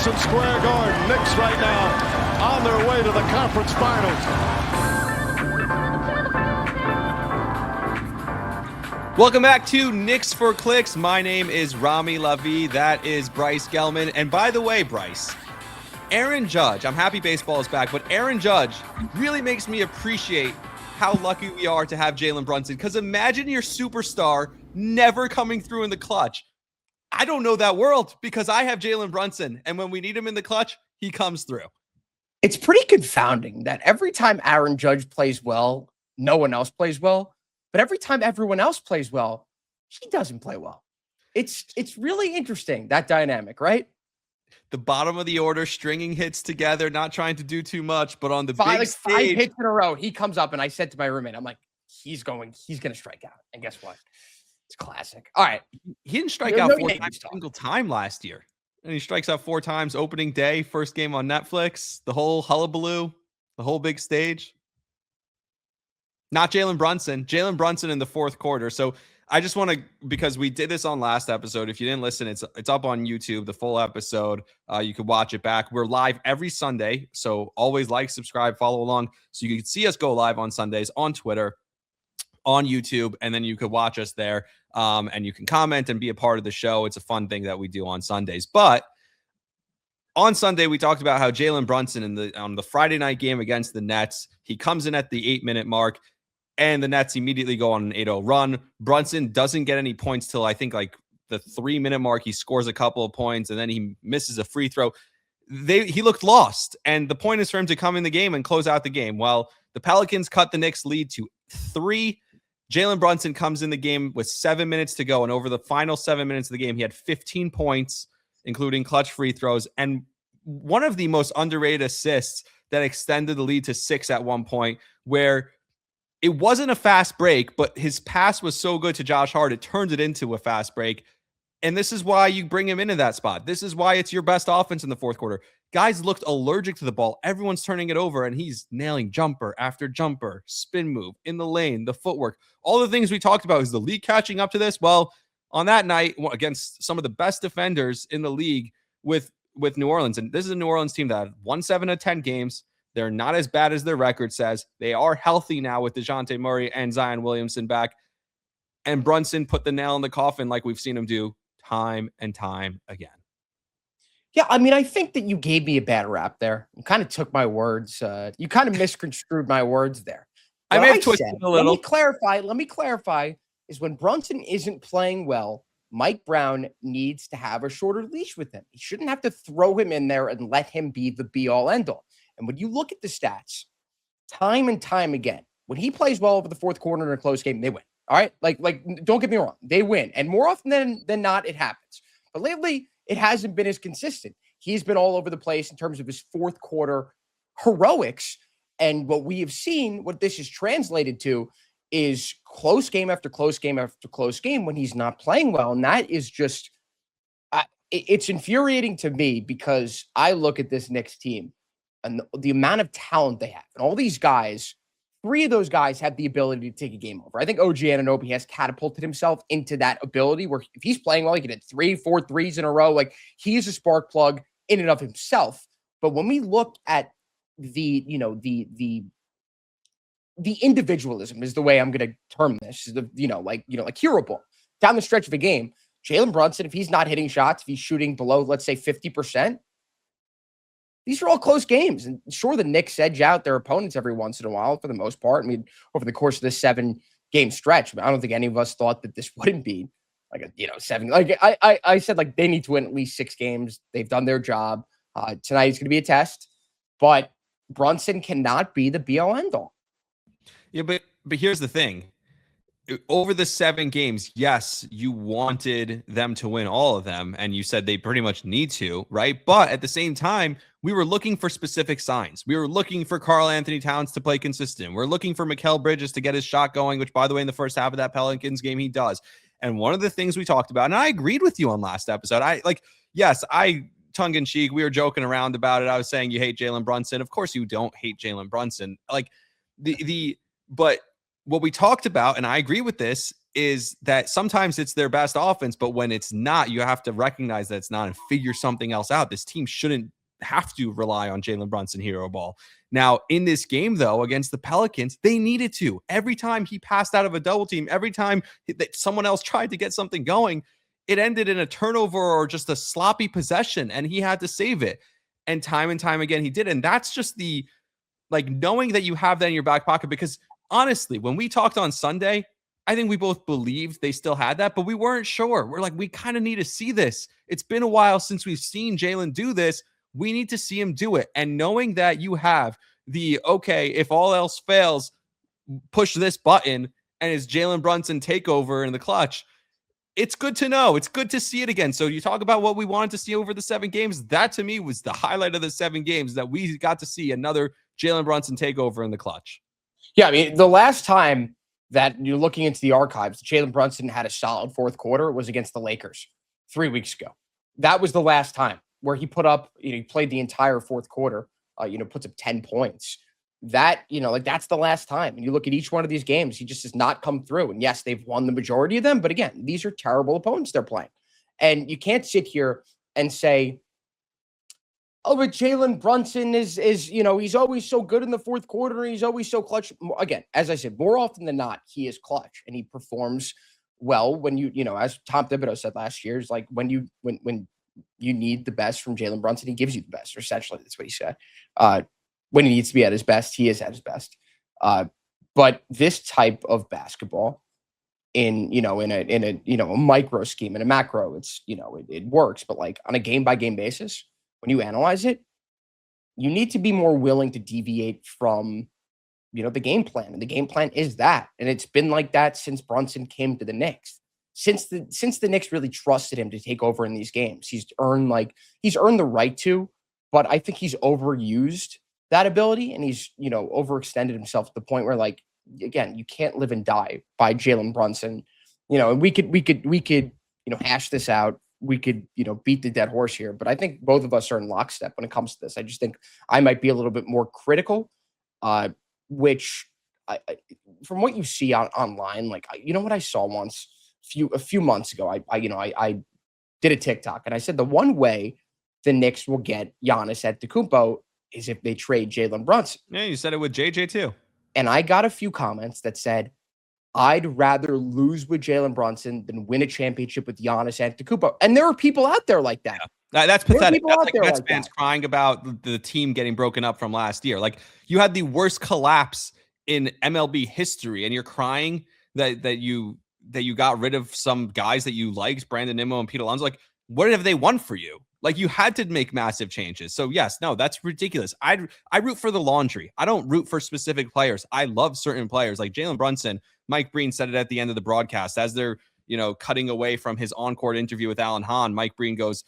Madison Square Garden. Knicks right now on their way to the conference finals. Welcome back to Knicks for Clicks. My name is Rami, Lavi. That is Bryce Gelman. And by the way, Bryce, Aaron Judge, I'm happy baseball is back, but Aaron Judge really makes me appreciate how lucky we are to have Jalen Brunson. Because imagine your superstar never coming through in the clutch. I don't know that world because I have Jalen Brunson. And when we need him in the clutch, he comes through. It's pretty confounding that every time Aaron Judge plays well, no one else plays well. But every time everyone else plays well, he doesn't play well. It's really interesting, that dynamic, right? The bottom of the order, stringing hits together, not trying to do too much, but on the five big stage. 5 hits in a row, he comes up, and I said to my roommate, I'm like, he's going to strike out. And guess what? It's classic. All right. He didn't strike out 4 times a single time last year. And he strikes out 4 times opening day, first game on Netflix, the whole hullabaloo, the whole big stage. Not Jalen Brunson. Jalen Brunson in the fourth quarter. So I just want to, because we did this on last episode. If you didn't listen, it's up on YouTube, the full episode. You can watch it back. We're live every Sunday. So always like, subscribe, follow along. So you can see us go live on Sundays on Twitter, on YouTube, and then you could watch us there. And you can comment and be a part of the show. It's a fun thing that we do on Sundays. But on Sunday, we talked about how Jalen Brunson on the Friday night game against the Nets, he comes in at the 8-minute mark. And the Nets immediately go on an 8-0 run. Brunson doesn't get any points till I think like the 3-minute mark. He scores a couple of points and then he misses a free throw. He looked lost. And the point is for him to come in the game and close out the game. While the Pelicans cut the Knicks lead to 3, Jalen Brunson comes in the game with 7 minutes to go. And over the final 7 minutes of the game, he had 15 points, including clutch free throws. And one of the most underrated assists that extended the lead to 6 at one point, where it wasn't a fast break, but his pass was so good to Josh Hart, it turned it into a fast break. And this is why you bring him into that spot. This is why it's your best offense in the fourth quarter. Guys looked allergic to the ball. Everyone's turning it over, and he's nailing jumper after jumper, spin move, in the lane, the footwork. All the things we talked about. Is the league catching up to this? Well, on that night, against some of the best defenders in the league with New Orleans, and this is a New Orleans team that won 7 of 10 games. They're not as bad as their record says. They are healthy now with DeJounte Murray and Zion Williamson back. And Brunson put the nail in the coffin like we've seen him do time and time again. Yeah, I mean, I think that you gave me a bad rap there. You kind of took my words. You kind of misconstrued my words there. I may have twisted a little. Let me clarify, is when Brunson isn't playing well, Mike Brown needs to have a shorter leash with him. He shouldn't have to throw him in there and let him be the be-all, end-all. And when you look at the stats, time and time again, when he plays well over the fourth quarter in a close game, they win. All right? Like, don't get me wrong. They win. And more often than not, it happens. But lately, it hasn't been as consistent. He's been all over the place in terms of his fourth quarter heroics. And what we have seen, what this is translated to, is close game after close game after close game when he's not playing well. And that is just, it's infuriating to me because I look at this Knicks team and the amount of talent they have. And all these guys, 3 of those guys have the ability to take a game over. I think OG Anunoby has catapulted himself into that ability where if he's playing well, he can hit 3-4 threes in a row. Like, he is a spark plug in and of himself. But when we look at the individualism is the way I'm going to term this, is like hero ball down the stretch of a game. Jalen Brunson, if he's not hitting shots, if he's shooting below, let's say 50%, these are all close games. And sure, the Knicks edge out their opponents every once in a while for the most part. I mean, over the course of this 7-game stretch, I don't think any of us thought that this wouldn't be like a 7. Like I said, like, they need to win at least 6 games. They've done their job. Tonight is going to be a test, but Brunson cannot be the be-all, end-all. Yeah, but here's the thing. Over the 7 games, yes, you wanted them to win all of them, and you said they pretty much need to, right? But at the same time, we were looking for specific signs. We were looking for Karl Anthony Towns to play consistent. We're looking for Mikal Bridges to get his shot going, which, by the way, in the first half of that Pelicans game, he does. And one of the things we talked about, and I agreed with you on last episode, tongue-in-cheek, we were joking around about it. I was saying you hate Jalen Brunson. Of course you don't hate Jalen Brunson. Like, but what we talked about, and I agree with this, is that sometimes it's their best offense, but when it's not, you have to recognize that it's not and figure something else out. This team shouldn't have to rely on Jalen Brunson hero ball. Now, in this game, though, against the Pelicans, they needed to. Every time he passed out of a double team, every time that someone else tried to get something going, it ended in a turnover or just a sloppy possession, and he had to save it. And time again, he did. And that's just the, like, knowing that you have that in your back pocket, because honestly, when we talked on Sunday, I think we both believed they still had that, but we weren't sure. We're like, we kind of need to see this. It's been a while since we've seen Jalen do this. We need to see him do it. And knowing that you have the, okay, if all else fails, push this button and it's Jalen Brunson takeover in the clutch, it's good to know. It's good to see it again. So you talk about what we wanted to see over the 7 games. That to me was the highlight of the 7 games, that we got to see another Jalen Brunson takeover in the clutch. Yeah, I mean, the last time that you're looking into the archives, Jalen Brunson had a solid fourth quarter was against the Lakers 3 weeks ago. That was the last time where he put up, he played the entire fourth quarter, puts up 10 points. That, that's the last time. And you look at each one of these games, he just has not come through. And yes, they've won the majority of them. But again, these are terrible opponents they're playing. And you can't sit here and say, oh, but Jalen Brunson is he's always so good in the fourth quarter. He's always so clutch. Again, as I said, more often than not, he is clutch and he performs well when as Tom Thibodeau said last year, is like when you need the best from Jalen Brunson, he gives you the best. Or essentially, that's what he said. When he needs to be at his best, he is at his best. But this type of basketball in a micro scheme, in a macro, it's it works. But like on a game by game basis, when you analyze it, you need to be more willing to deviate from, the game plan. And the game plan is that. And it's been like that since Brunson came to the Knicks. Since the Knicks really trusted him to take over in these games, he's earned the right to, but I think he's overused that ability, and he's, overextended himself to the point where, like, again, you can't live and die by Jalen Brunson. And we could hash this out. We could, beat the dead horse here, but I think both of us are in lockstep when it comes to this. I just think I might be a little bit more critical, which from what you see online, like, what I saw once a few months ago, I did a TikTok and I said the one way the Knicks will get Giannis Antetokounmpo is if they trade Jalen Brunson. Yeah, you said it with JJ too. And I got a few comments that said, I'd rather lose with Jalen Brunson than win a championship with Giannis Antetokounmpo. And there are people out there like that. Yeah. That's pathetic. That's like Mets fans crying about the team getting broken up from last year. Like, you had the worst collapse in MLB history, and you're crying that you got rid of some guys that you liked, Brandon Nimmo and Pete Alonso. Like, what have they won for you? Like, you had to make massive changes. So yes, no, that's ridiculous. I root for the laundry. I don't root for specific players. I love certain players like Jalen Brunson. Mike Breen said it at the end of the broadcast as they're, cutting away from his on-court interview with Alan Hahn. Mike Breen goes,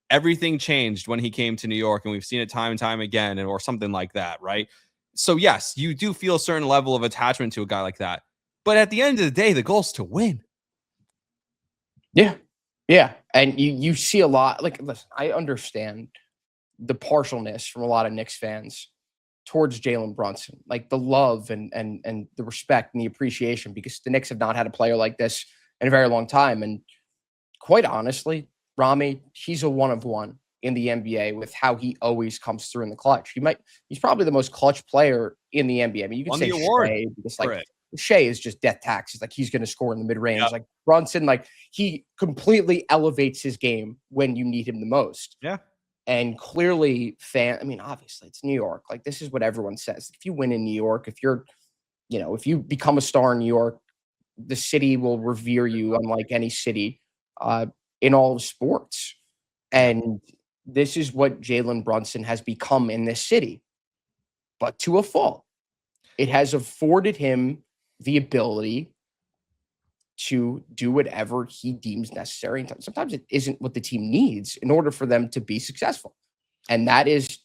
everything changed when he came to New York, and we've seen it time and time again, or something like that, right? So yes, you do feel a certain level of attachment to a guy like that. But at the end of the day, the goal is to win. Yeah. Yeah. And you see a lot, like, listen, I understand the partialness from a lot of Knicks fans towards Jalen Brunson, like the love and the respect and the appreciation, because the Knicks have not had a player like this in a very long time. And quite honestly, Rami, he's a one of one in the NBA with how he always comes through in the clutch. He's probably the most clutch player in the NBA. I mean, you can say Shea, because like Shea is just death taxes. Like, he's going to score in the mid range. Yep. Like Brunson, like, he completely elevates his game when you need him the most. Yeah. And clearly obviously it's New York. Like, this is what everyone says. If you win in New York, if you become a star in New York, the city will revere you unlike any city in all of sports. And this is what Jalen Brunson has become in this city, but to a fault. It has afforded him the ability to do whatever he deems necessary. And sometimes it isn't what the team needs in order for them to be successful. And that is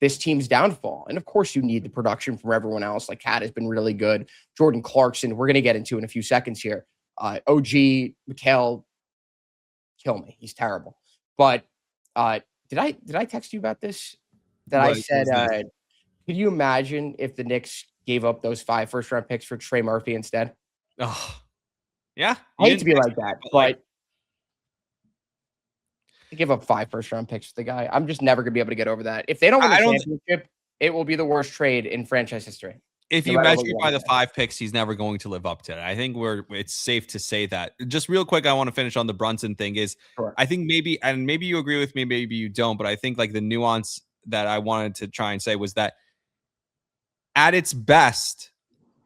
this team's downfall. And of course, you need the production from everyone else. Like, Cat has been really good. Jordan Clarkson, we're going to get into in a few seconds here. OG, Mikal, kill me. He's terrible. But did I text you about this? I said, could you imagine if the Knicks gave up those 5 first-round picks for Trey Murphy instead? Oh, Yeah. I hate to be like that, but to give up 5 first-round picks to the guy, I'm just never going to be able to get over that. If they don't win the championship, it will be the worst trade in franchise history. If you measure by the 5 picks, he's never going to live up to it. I think it's safe to say that. Just real quick, I want to finish on the Brunson thing is I think maybe you agree with me, maybe you don't, but I think like the nuance that I wanted to try and say was that at its best,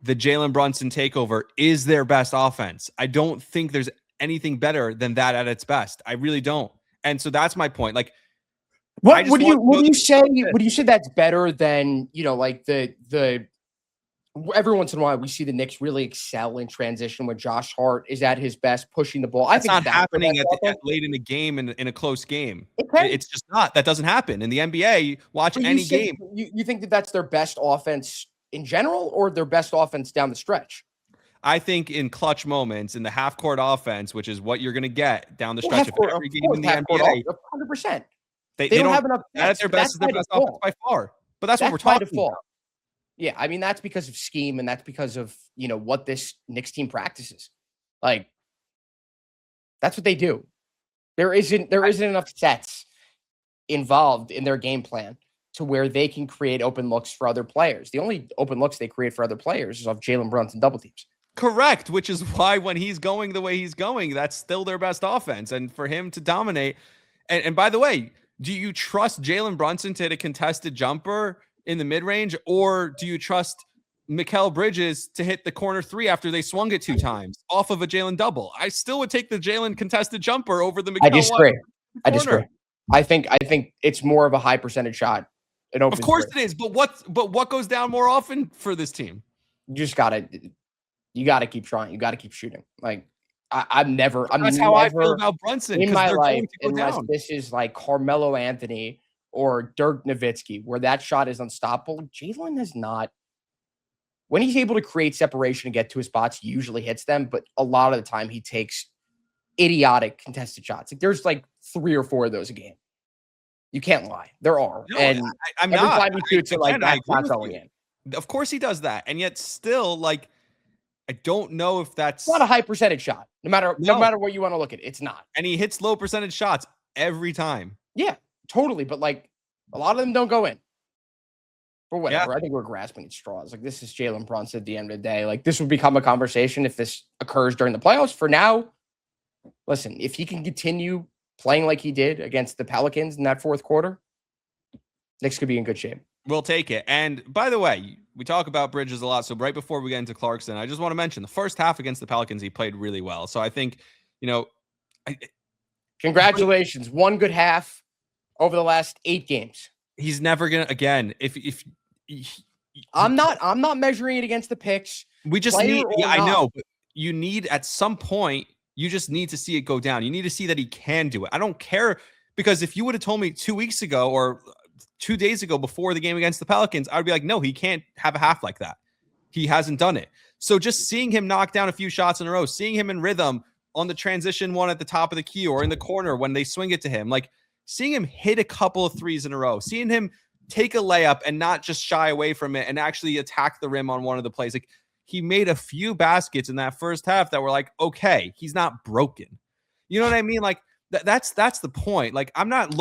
the Jalen Brunson takeover is their best offense. I don't think there's anything better than that at its best. I really don't. And so that's my point. Like, what would you say? Would you say that's better than, like the every once in a while we see the Knicks really excel in transition when Josh Hart is at his best pushing the ball. I think that's not happening late in the game in a close game. It's just not. That doesn't happen in the NBA. Watch any game. You think that that's their best offense in general, or their best offense down the stretch? I think in clutch moments, in the half-court offense, which is what you're going to get down the stretch of every game in the NBA. 100%. They don't have enough. That's their best offense by far. But that's what we're talking about. Yeah, I mean, that's because of scheme, and that's because of, what this Knicks team practices. Like, that's what they do. There isn't enough sets involved in their game plan to where they can create open looks for other players. The only open looks they create for other players is off Jalen Brunson double teams. Correct, which is why when he's going the way he's going, that's still their best offense. And for him to dominate, and by the way, do you trust Jalen Brunson to hit a contested jumper in the mid-range, or do you trust Mikal Bridges to hit the corner 3 after they swung it 2 times off of a Jalen double? I still would take the Jalen contested jumper over the Mikal. I disagree. I think it's more of a high percentage shot. Of course it is, but what goes down more often for this team? You gotta keep trying. You gotta keep shooting. Like That's how I feel about Brunson in my life, unless this is like Carmelo Anthony or Dirk Nowitzki, where that shot is unstoppable. Jalen has not. When he's able to create separation and get to his spots, he usually hits them, but a lot of the time he takes idiotic contested shots. Like there's like 3 or 4 of those a game. You can't lie. There are. No, and I'm every not. time he shoots it, like that's not going in. Of course he does that. And yet still, like, I don't know if that's not a high percentage shot. No matter what you want to look at, it's not. And he hits low percentage shots every time. Yeah, totally. But like a lot of them don't go in. Or whatever. Yeah. I think we're grasping at straws. Like this is Jalen Brunson at the end of the day. Like this will become a conversation if this occurs during the playoffs. For now, listen, if he can continue playing like he did against the Pelicans in that fourth quarter, Knicks could be in good shape. We'll take it. And by the way, we talk about Bridges a lot. So right before we get into Clarkson, I just want to mention the first half against the Pelicans, he played really well. So I think, congratulations. One good half over the last 8 games. He's never going to, again, I'm not measuring it against the picks. We just need, I know, but you need at some point, you just need to see it go down. You need to see that he can do it. I don't care, because if you would have told me 2 weeks ago or 2 days ago before the game against the Pelicans, I would be like, no, he can't have a half like that. He hasn't done it. So just seeing him knock down a few shots in a row, seeing him in rhythm on the transition one at the top of the key or in the corner when they swing it to him, like seeing him hit a couple of threes in a row, seeing him take a layup and not just shy away from it and actually attack the rim on one of the plays. Like he made a few baskets in that first half that were like, okay, he's not broken. You know what I mean? Like that's the point. Like I'm not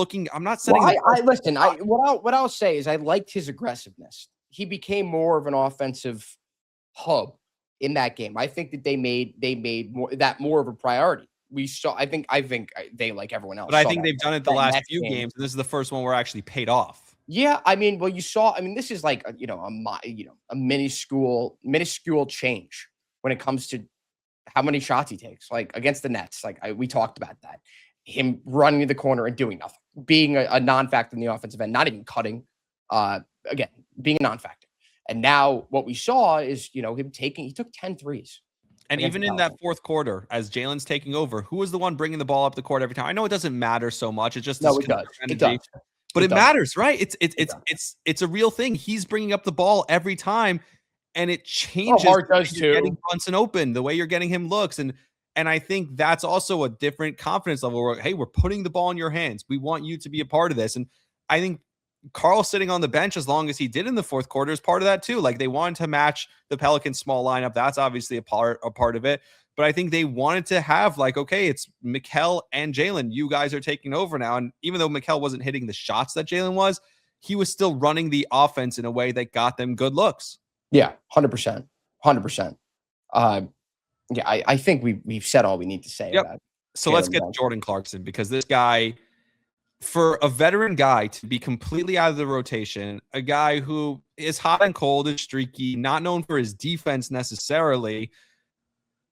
setting. Well, what I'll say is I liked his aggressiveness. He became more of an offensive hub in that game. I think that they made more of a priority. We saw. I think they, like everyone else. But I think they've done it the last few games. And this is the first one where actually paid off. Yeah, I mean, well, you saw. I mean, this is like a minuscule change when it comes to how many shots he takes. Like against the Nets, we talked about that. Him running to the corner and doing nothing, being a non-factor in the offensive end, not even cutting. Again, being a non-factor. And now what we saw is he took 10 threes. And even in that fourth quarter, as Jalen's taking over, who was the one bringing the ball up the court every time? I know it doesn't matter so much. It just no, it does. It does. But it matters, right? It's a real thing. He's bringing up the ball every time, and it changes. Hart does too. Getting Brunson open, the way you're getting him looks, and I think that's also a different confidence level. Where hey, we're putting the ball in your hands. We want you to be a part of this, and I think Carl sitting on the bench as long as he did in the fourth quarter is part of that too. Like they wanted to match the Pelicans small lineup. That's obviously a part of it. But I think they wanted to have like, okay, it's Mikal and Jalen. You guys are taking over now. And even though Mikal wasn't hitting the shots that Jalen was, he was still running the offense in a way that got them good looks. Yeah, 100%. 100%. Yeah, I think we've said all we need to say about So Jalen let's get Brunson. Jordan Clarkson, because this guy, for a veteran guy to be completely out of the rotation, a guy who is hot and cold and streaky, not known for his defense necessarily,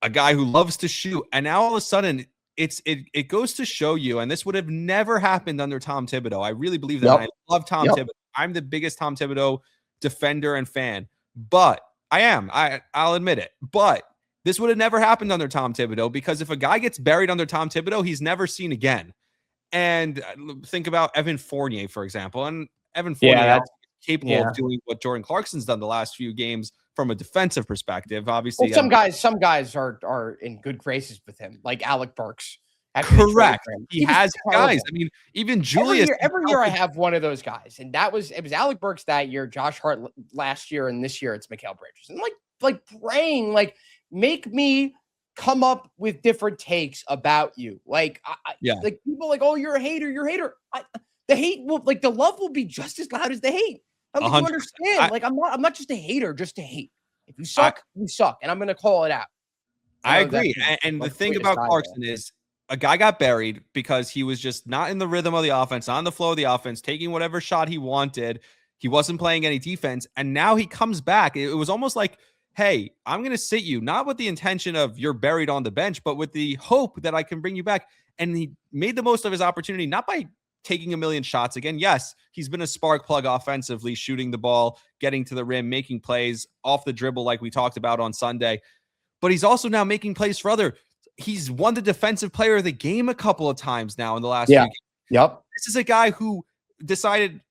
a guy who loves to shoot, and now all of a sudden it goes to show you, and this would have never happened under Tom Thibodeau. I really believe that. Yep. I love Tom Thibodeau. I'm the biggest Tom Thibodeau defender and fan, but I'll admit it. But this would have never happened under Tom Thibodeau, because if a guy gets buried under Tom Thibodeau, he's never seen again. And think about Evan Fournier, for example. And Evan Fournier is capable of doing what Jordan Clarkson's done the last few games from a defensive perspective. Obviously, well, some guys are in good graces with him, like Alec Burks. Correct. He has guys. I mean, even Julius. Every year I have one of those guys, and it was Alec Burks that year, Josh Hart last year, and this year it's Mikal Bridges. And like praying, like, make me come up with different takes about you. Like, like people like, oh, you're a hater. The hate will, like, the love will be just as loud as the hate. I don't think you understand. I'm not just a hater just to hate. If you suck, you suck, and I'm going to call it out. I agree. And the thing about Clarkson is, a guy got buried because he was just not in the rhythm of the offense, on the flow of the offense, taking whatever shot he wanted. He wasn't playing any defense. And now he comes back. It was almost like, hey, I'm going to sit you, not with the intention of you're buried on the bench, but with the hope that I can bring you back. And he made the most of his opportunity, not by taking a million shots again. Yes, he's been a spark plug offensively, shooting the ball, getting to the rim, making plays off the dribble like we talked about on Sunday. But he's also now making plays for other. He's won the defensive player of the game a couple of times now in the last few games. Yep. This is a guy who decided,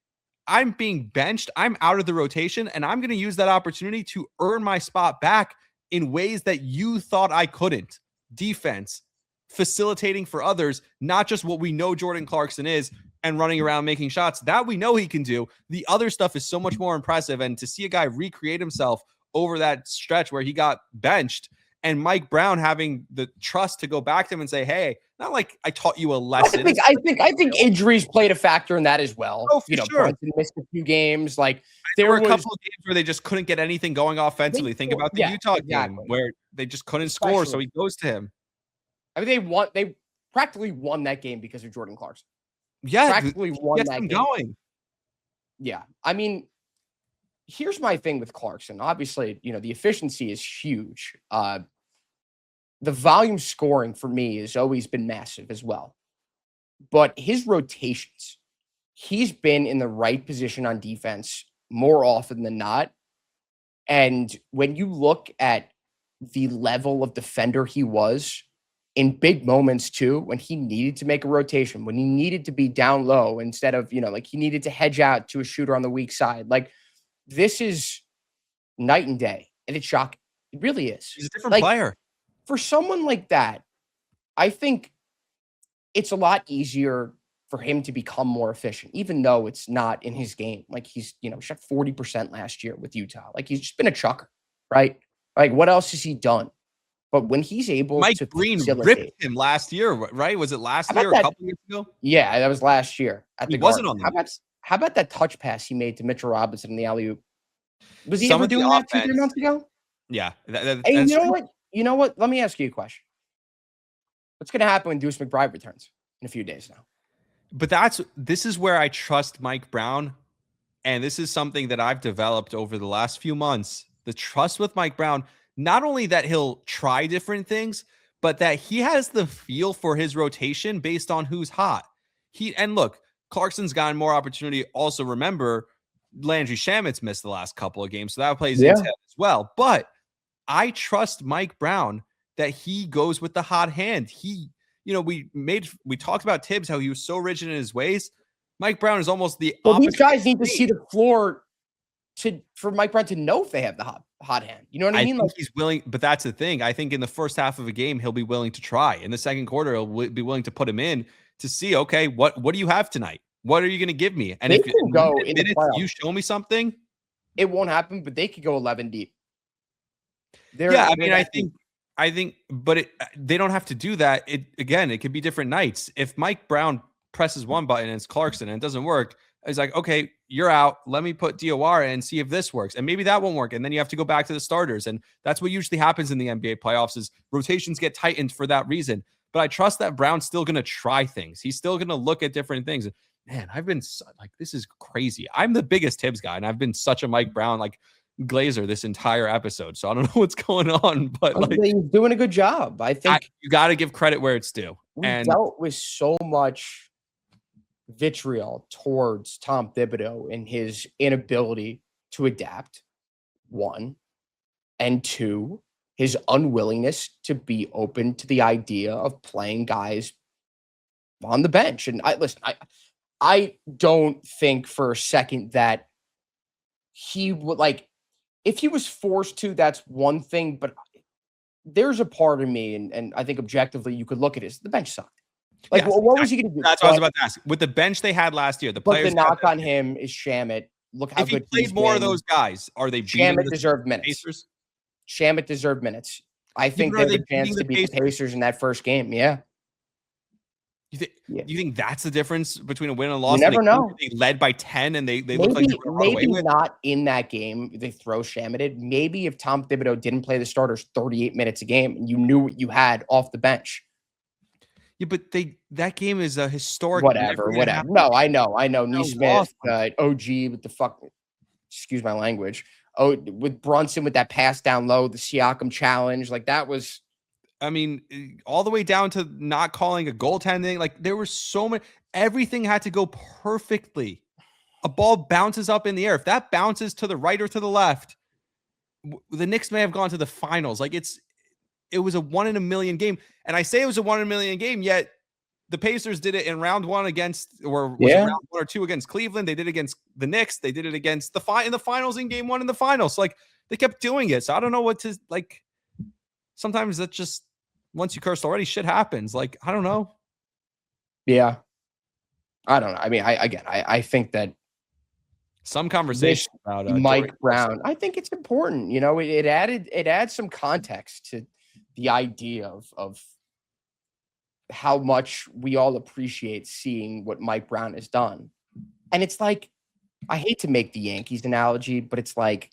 I'm being benched, I'm out of the rotation, and I'm going to use that opportunity to earn my spot back in ways that you thought I couldn't. Defense, facilitating for others, not just what we know Jordan Clarkson is, and running around making shots. That we know he can do. The other stuff is so much more impressive, and to see a guy recreate himself over that stretch where he got benched, and Mike Brown having the trust to go back to him and say, hey, not like I taught you a lesson. I think injuries played a factor in that as well. Oh, for sure. Brunson missed a few games. Like, there were a couple of games where they just couldn't get anything going offensively. Think about the Utah game where they just couldn't score, so he goes to him. I mean, they practically won that game because of Jordan Clarkson. Yeah, practically won that game. Going. Yeah, I mean, here's my thing with Clarkson. Obviously, the efficiency is huge. The volume scoring for me has always been massive as well. But his rotations, he's been in the right position on defense more often than not. And when you look at the level of defender he was in big moments too, when he needed to make a rotation, when he needed to be down low instead of, like he needed to hedge out to a shooter on the weak side, like, this is night and day, and it's shocking. It really is. He's a different player. For someone like that, I think it's a lot easier for him to become more efficient, even though it's not in his game. Like, he's, shot 40% last year with Utah. Like, he's just been a chucker, right? Like, what else has he done? But when he's able Mike to Green ripped him last year, right? Was it last year or a couple years ago? Yeah, that was last year. He wasn't on the How about that touch pass he made to Mitchell Robinson in the alley-oop? Was he ever doing that 2-3 months ago? Yeah. Hey, you know what? Let me ask you a question. What's going to happen when Deuce McBride returns in a few days now? But this is where I trust Mike Brown, and this is something that I've developed over the last few months. The trust with Mike Brown, not only that he'll try different things, but that he has the feel for his rotation based on who's hot. And look, Clarkson's gotten more opportunity. Also, remember, Landry Shamit's missed the last couple of games, so that plays into it as well. But I trust Mike Brown that he goes with the hot hand. We talked about Tibbs, how he was so rigid in his ways. Mike Brown is almost the opposite. These guys need to see the floor for Mike Brown to know if they have the hot hand. You know what I mean? Think he's willing, but that's the thing. I think in the first half of a game, he'll be willing to try. In the second quarter, he'll be willing to put him in to see, okay, what do you have tonight? What are you going to give me? And They if can in go limited in the minutes you playoffs. show me something, It won't happen, but they could go 11 deep. I mean, I think, but they don't have to do that. It could be different nights. If Mike Brown presses one button and it's Clarkson and it doesn't work, it's like, okay, you're out. Let me put DOR in and see if this works. And maybe that won't work. And then you have to go back to the starters. And that's what usually happens in the NBA playoffs is rotations get tightened for that reason. But I trust that Brown's still going to try things. He's still going to look at different things. Man, I've been like, this is crazy. I'm the biggest Tibbs guy, and I've been such a Mike Brown like glazer this entire episode. So I don't know what's going on, but like, he's doing a good job. I think you got to give credit where it's due. We And dealt with so much vitriol towards Tom Thibodeau and his inability to adapt, one, and two, his unwillingness to be open to the idea of playing guys on the bench. And I don't think for a second that he would like, if he was forced to, that's one thing, but there's a part of me, and I think objectively you could look at it as the bench sucked. Like, yes, what was he going to do? That's what I was about to ask. With the bench they had last year, the But players. the knock on him is Shamit. Look how if he good played he's more of been. those guys, are they beating Shamit the deserved minutes. Pacers? Shamit deserved minutes. I think Even they are have a chance to beat the Pacers in that first game. Yeah. You think that's the difference between a win and a loss? You never know. They led by 10 and they look like they were run away maybe with. not in that game. They throw Shamitted. Maybe if Tom Thibodeau didn't play the starters 38 minutes a game and you knew what you had off the bench. Yeah, but that game is a historic. Whatever. No, I know. Neesmith, OG with the fuck. Excuse my language. Oh, with Brunson with that pass down low, the Siakam challenge, like that was. I mean, all the way down to not calling a goaltending. Like there were so many. Everything had to go perfectly. A ball bounces up in the air. If that bounces to the right or to the left, the Knicks may have gone to the finals. Like it was a 1 in a million game. And I say it was a 1 in a million game, yet the Pacers did it in round one against, or was it round 1 or 2 against Cleveland? They did it against the Knicks. They did it against in the finals in game 1 in the finals. So like they kept doing it. So I don't know what to like. Sometimes that's just once you cursed already, shit happens. Like, I don't know. Yeah. I don't know. I mean, I think that some conversation about Mike Brown, I think it's important. You know, it adds some context to the idea of how much we all appreciate seeing what Mike Brown has done. And it's like, I hate to make the Yankees analogy, but it's like,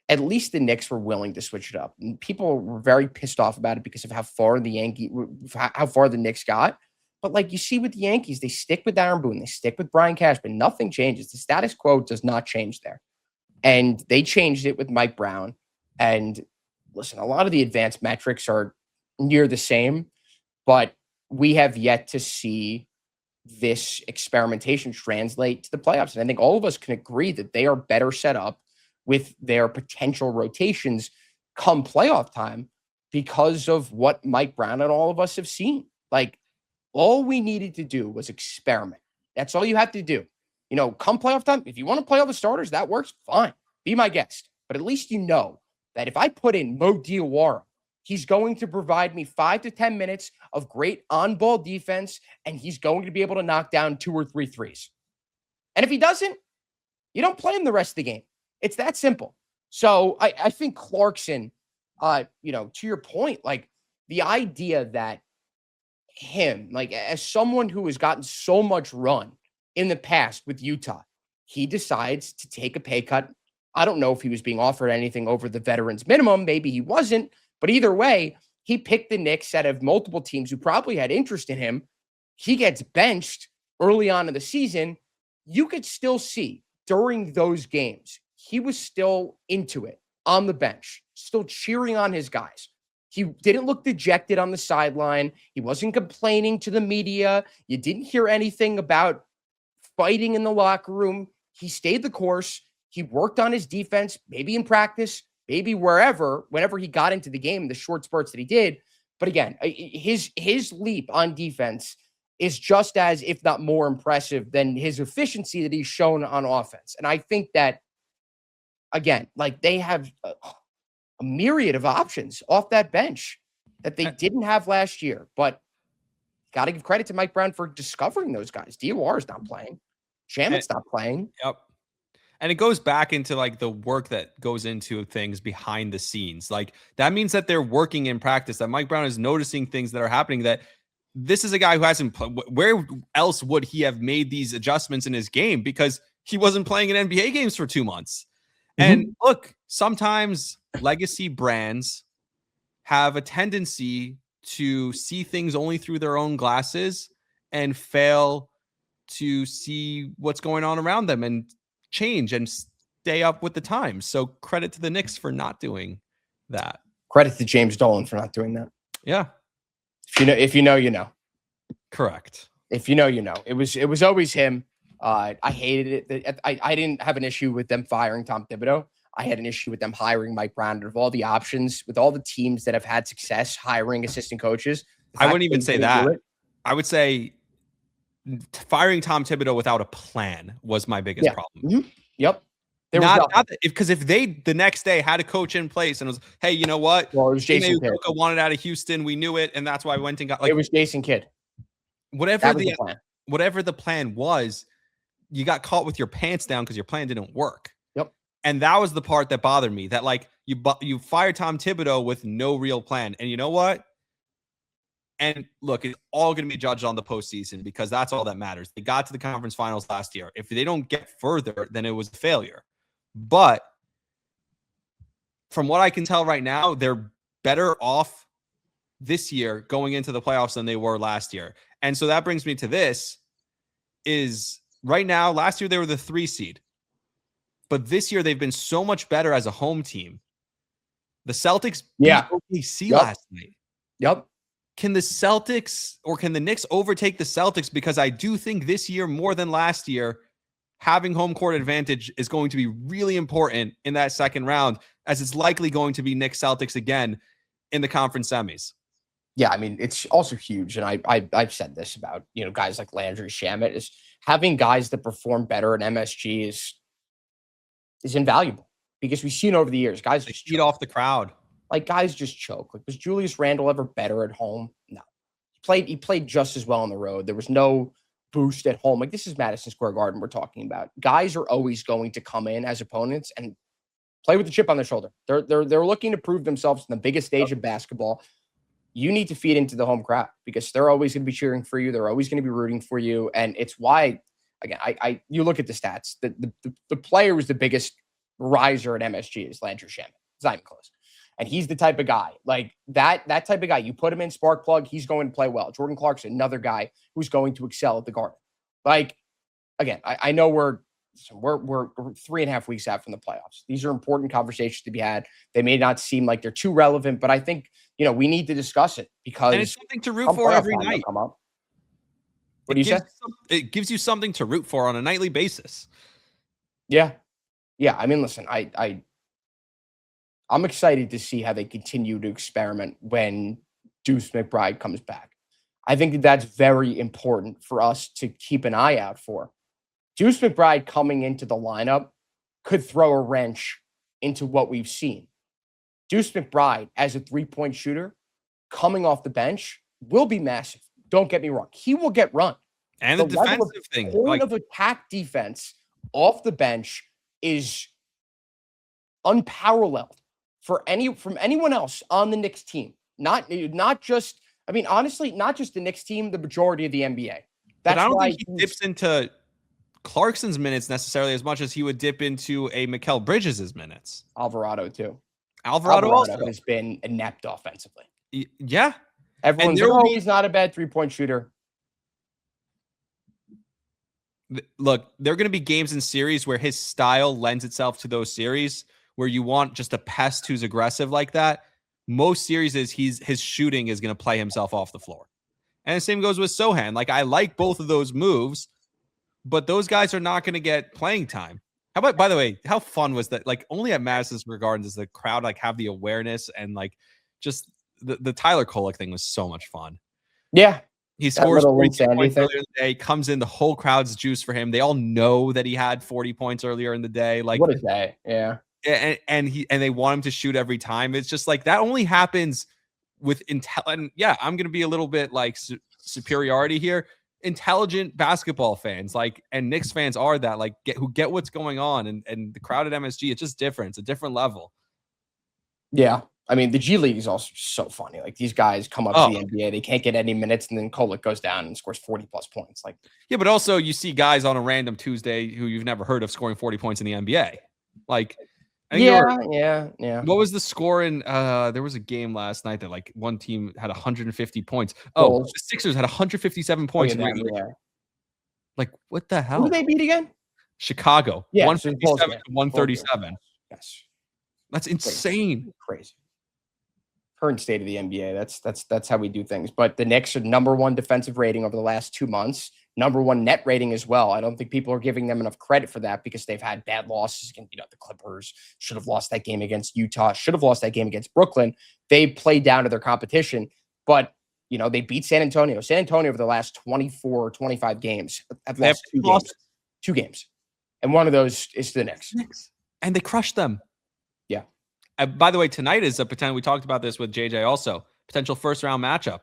at least the Knicks were willing to switch it up. And people were very pissed off about it because of how far the Knicks got. But like you see with the Yankees, they stick with Aaron Boone, they stick with Brian Cashman. Nothing changes. The status quo does not change there. And they changed it with Mike Brown. And listen, a lot of the advanced metrics are near the same, but we have yet to see this experimentation translate to the playoffs. And I think all of us can agree that they are better set up with their potential rotations come playoff time because of what Mike Brown and all of us have seen. Like, all we needed to do was experiment. That's all you have to do. You know, come playoff time, if you want to play all the starters, that works, fine. Be my guest. But at least you know that if I put in Mo Diawara, he's going to provide me 5 to 10 minutes of great on-ball defense, and he's going to be able to knock down 2 or 3 threes. And if he doesn't, you don't play him the rest of the game. It's that simple. So I think Clarkson, you know, to your point, like the idea that him, like as someone who has gotten so much run in the past with Utah, he decides to take a pay cut. I don't know if he was being offered anything over the veterans minimum. Maybe he wasn't. But either way, he picked the Knicks out of multiple teams who probably had interest in him. He gets benched early on in the season. You could still see during those games, he was still into it on the bench, still cheering on his guys. He didn't look dejected on the sideline. He wasn't complaining to the media. You didn't hear anything about fighting in the locker room. He stayed the course. He worked on his defense, maybe in practice, maybe whenever he got into the game, the short spurts that he did. But again, his leap on defense is just as, if not more impressive than his efficiency that he's shown on offense. And I think that, again, like they have a myriad of options off that bench that they didn't have last year. But got to give credit to Mike Brown for discovering those guys. DOR is not playing. Shamet's not playing. Yep. And it goes back into like the work that goes into things behind the scenes. Like that means that they're working in practice, that Mike Brown is noticing things that are happening, that this is a guy who hasn't where else would he have made these adjustments in his game? Because he wasn't playing in NBA games for 2 months. And look, sometimes legacy brands have a tendency to see things only through their own glasses and fail to see what's going on around them and change and stay up with the times. So credit to the Knicks for not doing that. Credit to James Dolan for not doing that. Yeah. If you know, you know. Correct. If you know, you know. It was always him. I hated it. I didn't have an issue with them firing Tom Thibodeau. I had an issue with them hiring Mike Brown. Of all the options, with all the teams that have had success hiring assistant coaches, I wouldn't even say that. I would say firing Tom Thibodeau without a plan was my biggest problem. Yep. Because if they the next day had a coach in place and was, hey, you know what? Well, it was Jason Kidd. Wanted out of Houston. We knew it, and that's why I went and got it was Jason Kidd. Whatever the plan was, you got caught with your pants down because your plan didn't work. Yep. And that was the part that bothered me. That like you fired Tom Thibodeau with no real plan, and you know what? And look, it's all going to be judged on the postseason because that's all that matters. They got to the conference finals last year. If they don't get further, then it was a failure. But from what I can tell right now, they're better off this year going into the playoffs than they were last year. And so that brings me to this is right now, last year they were the 3 seed. But this year they've been so much better as a home team. The Celtics beat OKC last night. Yep. Can the Celtics or can the Knicks overtake the Celtics? Because I do think this year more than last year, having home court advantage is going to be really important in that second round, as it's likely going to be Knicks Celtics again in the conference semis. Yeah, I mean, it's also huge. And I've said this about, guys like Landry Shamet, is having guys that perform better at MSG is invaluable because we've seen over the years, guys just cheat off the crowd. Like guys just choke. Like, was Julius Randle ever better at home? No. He played just as well on the road. There was no boost at home. Like, this is Madison Square Garden we're talking about. Guys are always going to come in as opponents and play with the chip on their shoulder. They're looking to prove themselves in the biggest stage of basketball. You need to feed into the home crowd because they're always going to be cheering for you. They're always going to be rooting for you. And it's why, again, you look at the stats. The player who's the biggest riser at MSG is Landry Shamet. It's not even close. And he's the type of guy, like that type of guy. You put him in spark plug, he's going to play well. Jordan Clarkson, another guy who's going to excel at the Garden. Like, again, I know we're 3.5 weeks out from the playoffs. These are important conversations to be had. They may not seem like they're too relevant, but I think, we need to discuss it because and it's something to root for every night. What do you say? It gives you something to root for on a nightly basis. Yeah. Yeah. I mean, listen, I'm excited to see how they continue to experiment when Deuce McBride comes back. I think that's very important for us to keep an eye out for. Deuce McBride coming into the lineup could throw a wrench into what we've seen. Deuce McBride as a three-point shooter coming off the bench will be massive. Don't get me wrong. He will get run. And the defensive thing. Point of attack defense off the bench is unparalleled from anyone else on the Knicks team. Not just, honestly, not just the Knicks team, the majority of the NBA. But I don't think he dips into Clarkson's minutes necessarily as much as he would dip into a Mikal Bridges' minutes. Alvarado too. Alvarado also has been inept offensively. Yeah. Everyone's like, he's not a bad three-point shooter. Look, there are going to be games in series where his style lends itself to those series where you want just a pest who's aggressive like that. Most series is his shooting is going to play himself off the floor. And the same goes with Sohan. Like, I like both of those moves, but those guys are not going to get playing time. How about, by the way, how fun was that? Like, only at Madison Square Garden does the crowd like have the awareness and like just the Tyler Kolek thing was so much fun. Yeah. He scores 40 points earlier in the day, comes in, the whole crowd's juice for him. They all know that he had 40 points earlier in the day. Like, what a day. Yeah. And they want him to shoot every time. It's just like that only happens with intel. And yeah, I'm going to be a little bit like superiority here. intelligent basketball fans, like, and Knicks fans are that, like, who get what's going on, and the crowd at MSG, it's just different. It's a different level. Yeah. I mean, the G League is also so funny. Like, these guys come up to the NBA, they can't get any minutes, and then Kolek goes down and scores 40 plus points. Like, yeah, but also you see guys on a random Tuesday who you've never heard of scoring 40 points in the NBA. Like, yeah. What was the score in? There was a game last night that, like, one team had 150 points. Oh, the Sixers had 157 points in the regular. Like, what the hell? Who did they beat again? Chicago. Yeah, 157 to 137. Yes, that's insane. Crazy. Current state of the NBA. That's how we do things. But the Knicks are #1 defensive rating over the last 2 months. #1 net rating as well. I don't think people are giving them enough credit for that because they've had bad losses against, the Clippers. Should have lost that game against Utah. Should have lost that game against Brooklyn. They played down to their competition, but they beat San Antonio. San Antonio over the last 24 or 25 games have lost two games. And one of those is to the Knicks. And they crushed them. Yeah. By the way, tonight is a potential. We talked about this with JJ also. Potential first round matchup.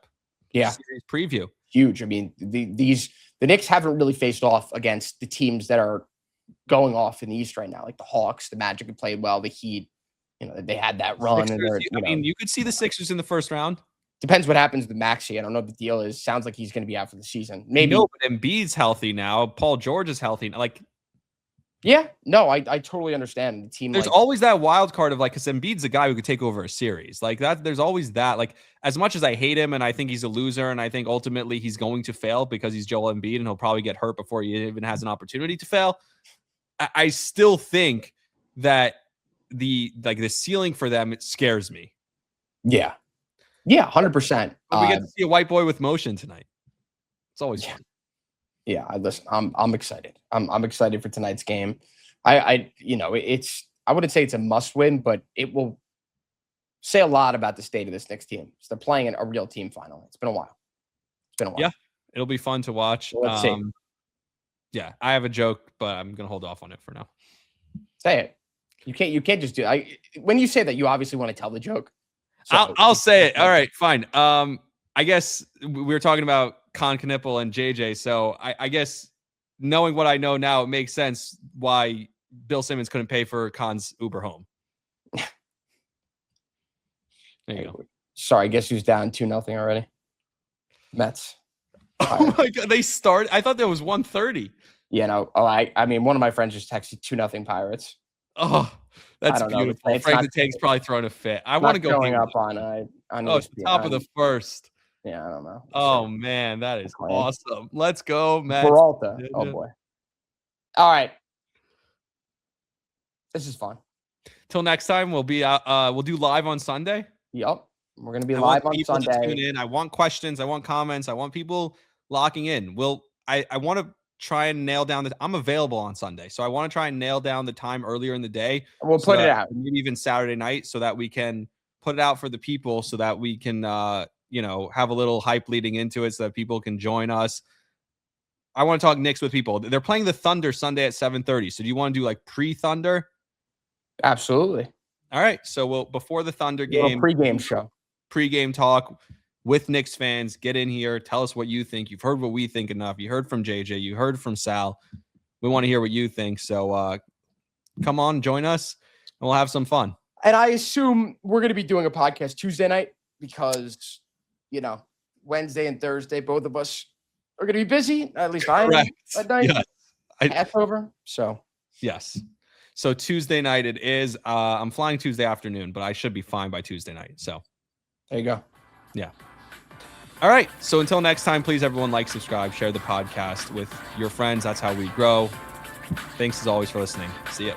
Yeah. Series preview. Huge. I mean, the Knicks haven't really faced off against the teams that are going off in the East right now, like the Hawks. The Magic have played well. The Heat, they had that run. Sixers, you could see the Sixers in the first round. Depends what happens with Maxey. I don't know what the deal is. Sounds like he's going to be out for the season. Maybe. No, but Embiid's healthy now. Paul George is healthy. Like, yeah, no, I totally understand. The team. There's always that wild card of, like, because Embiid's a guy who could take over a series like that. There's always that. Like, as much as I hate him and I think he's a loser and I think ultimately he's going to fail because he's Joel Embiid and he'll probably get hurt before he even has an opportunity to fail. I still think that the ceiling for them, it scares me. Yeah, 100%. We get to see a white boy with motion tonight. It's always fun. Yeah, listen. I'm excited. I'm excited for tonight's game. I wouldn't say it's a must win, but it will say a lot about the state of this Knicks team. So they're playing a real team final. It's been a while. Yeah, it'll be fun to watch. Let's see. Yeah, I have a joke, but I'm gonna hold off on it for now. Say it. You can't just do it. When you say that, you obviously want to tell the joke. So, I'll say it. All right, fine. I guess we were talking about Con Knipple and JJ. So I guess knowing what I know now, it makes sense why Bill Simmons couldn't pay for Con's Uber home. There you go. Sorry, guess who's down 2-0 already? Mets. Oh my God, they start. I thought there was 1:30. Yeah, no. Oh, I mean, one of my friends just texted 2-0 Pirates. Oh, that's beautiful. Frank the Tank's probably throwing a fit. I want to go going up on it's the top of the first. Yeah, I don't know. Oh man, that is awesome. Let's go, Mets. Peralta. Oh boy. All right. This is fun. Till next time, we'll do live on Sunday. Yep. We're gonna be live on Sunday. Tune in. I want questions. I want comments. I want people locking in. I want to try and nail down I'm available on Sunday. So I want to try and nail down the time earlier in the day. We'll put it out. Maybe even Saturday night so that we can put it out for the people so that we can have a little hype leading into it so that people can join us. I want to talk Knicks with people. They're playing the Thunder Sunday at 7:30. So do you want to do like pre-Thunder? Absolutely. All right. So before the Thunder game, pregame show, pregame talk with Knicks fans. Get in here. Tell us what you think. You've heard what we think enough. You heard from JJ. You heard from Sal. We want to hear what you think. So come on, join us, and we'll have some fun. And I assume we're going to be doing a podcast Tuesday night because, Wednesday and Thursday, both of us are going to be busy. At least I am at night. Yes. Half over. So, yes. So Tuesday night it is. I'm flying Tuesday afternoon, but I should be fine by Tuesday night. So there you go. Yeah. All right. So until next time, please, everyone, like, subscribe, share the podcast with your friends. That's how we grow. Thanks as always for listening. See ya.